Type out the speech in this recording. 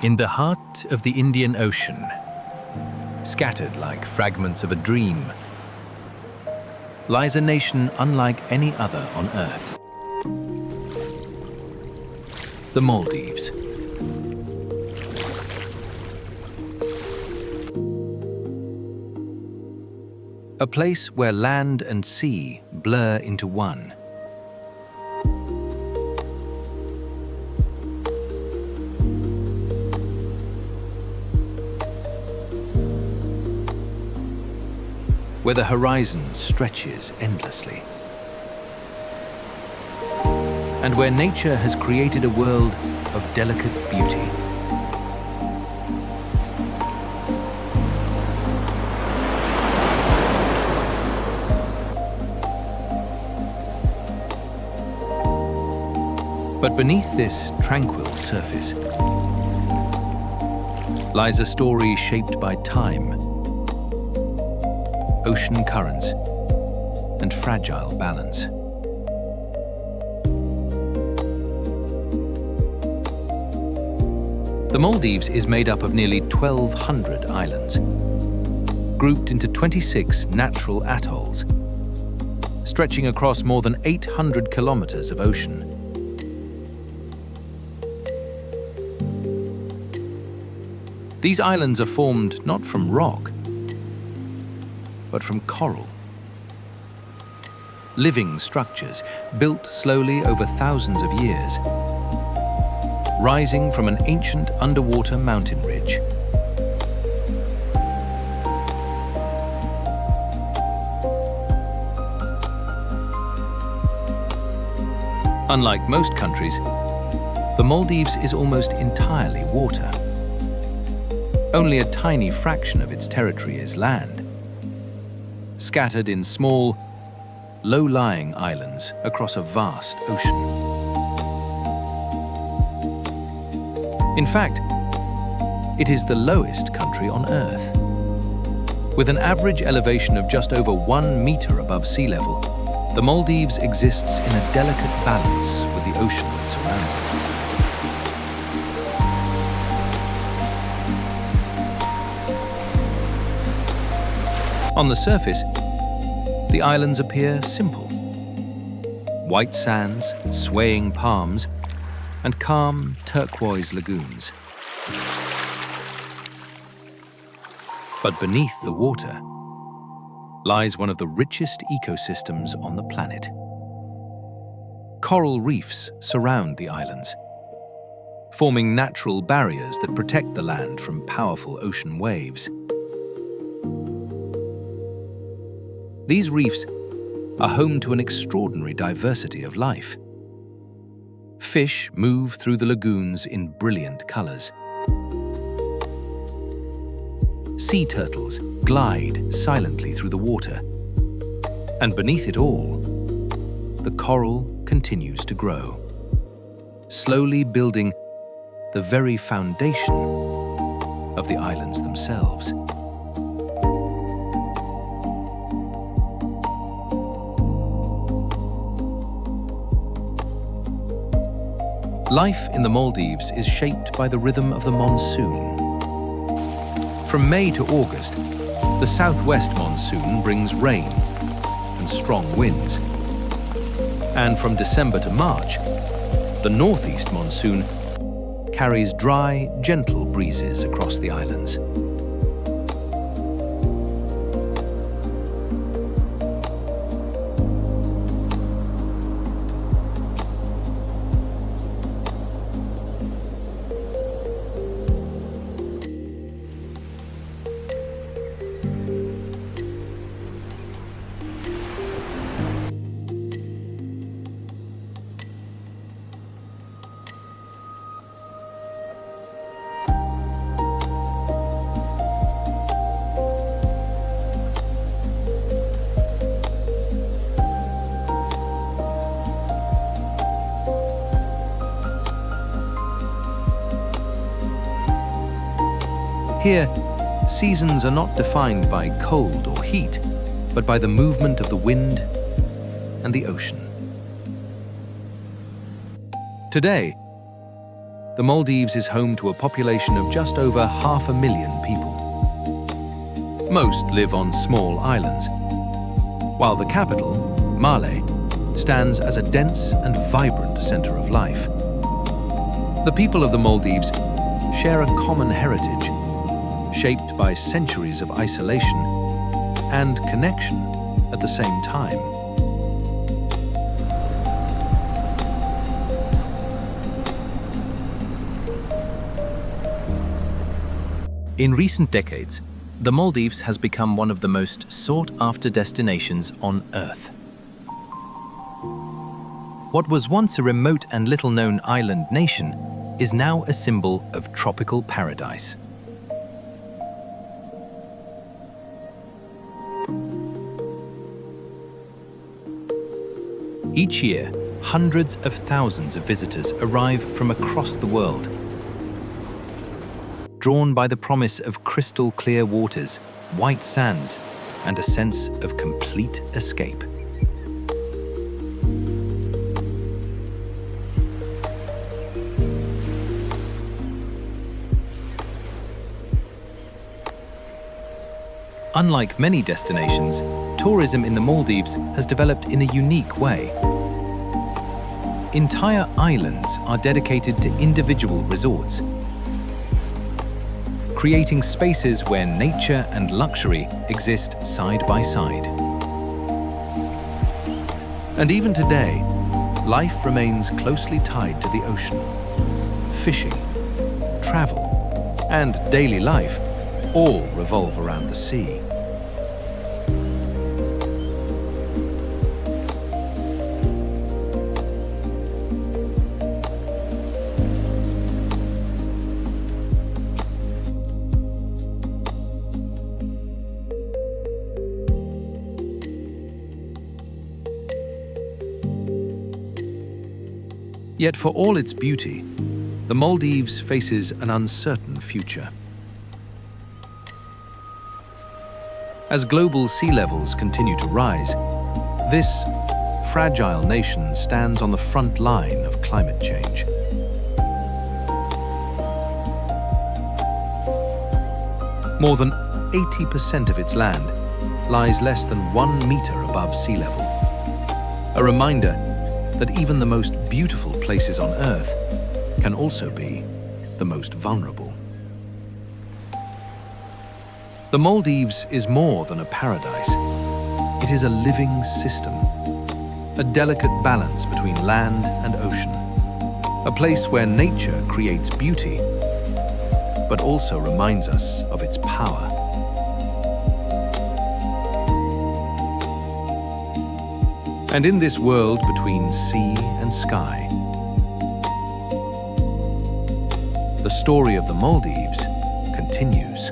In the heart of the Indian Ocean, scattered like fragments of a dream, lies a nation unlike any other on Earth. The Maldives. A place where land and sea blur into one. Where the horizon stretches endlessly. And where nature has created a world of delicate beauty. But beneath this tranquil surface lies a story shaped by time, ocean currents, and fragile balance. The Maldives is made up of nearly 1,200 islands, grouped into 26 natural atolls, stretching across more than 800 kilometers of ocean. These islands are formed not from rock, but from coral. Living structures built slowly over thousands of years, rising from an ancient underwater mountain ridge. Unlike most countries, the Maldives is almost entirely water. Only a tiny fraction of its territory is land, scattered in small, low-lying islands across a vast ocean. In fact, it is the lowest country on Earth. With an average elevation of just over 1 meter above sea level, the Maldives exists in a delicate balance with the ocean that surrounds it. On the surface, the islands appear simple. White sands, swaying palms, and calm turquoise lagoons. But beneath the water lies one of the richest ecosystems on the planet. Coral reefs surround the islands, forming natural barriers that protect the land from powerful ocean waves. These reefs are home to an extraordinary diversity of life. Fish move through the lagoons in brilliant colors. Sea turtles glide silently through the water. And beneath it all, the coral continues to grow, slowly building the very foundation of the islands themselves. Life in the Maldives is shaped by the rhythm of the monsoon. From May to August, the southwest monsoon brings rain and strong winds. And from December to March, the northeast monsoon carries dry, gentle breezes across the islands. Here, seasons are not defined by cold or heat, but by the movement of the wind and the ocean. Today, the Maldives is home to a population of just over 500,000 people. Most live on small islands, while the capital, Male, stands as a dense and vibrant center of life. The people of the Maldives share a common heritage, shaped by centuries of isolation and connection at the same time. In recent decades, the Maldives has become one of the most sought-after destinations on Earth. What was once a remote and little-known island nation is now a symbol of tropical paradise. Each year, hundreds of thousands of visitors arrive from across the world, drawn by the promise of crystal-clear waters, white sands, and a sense of complete escape. Unlike many destinations, tourism in the Maldives has developed in a unique way. Entire islands are dedicated to individual resorts, creating spaces where nature and luxury exist side by side. And even today, life remains closely tied to the ocean. Fishing, travel, and daily life all revolve around the sea. Yet for all its beauty, the Maldives faces an uncertain future. As global sea levels continue to rise, this fragile nation stands on the front line of climate change. More than 80% of its land lies less than 1 meter above sea level. A reminder that even the most beautiful places on Earth can also be the most vulnerable. The Maldives is more than a paradise. It is a living system, a delicate balance between land and ocean, a place where nature creates beauty, but also reminds us of its power. And in this world between sea and sky, the story of the Maldives continues.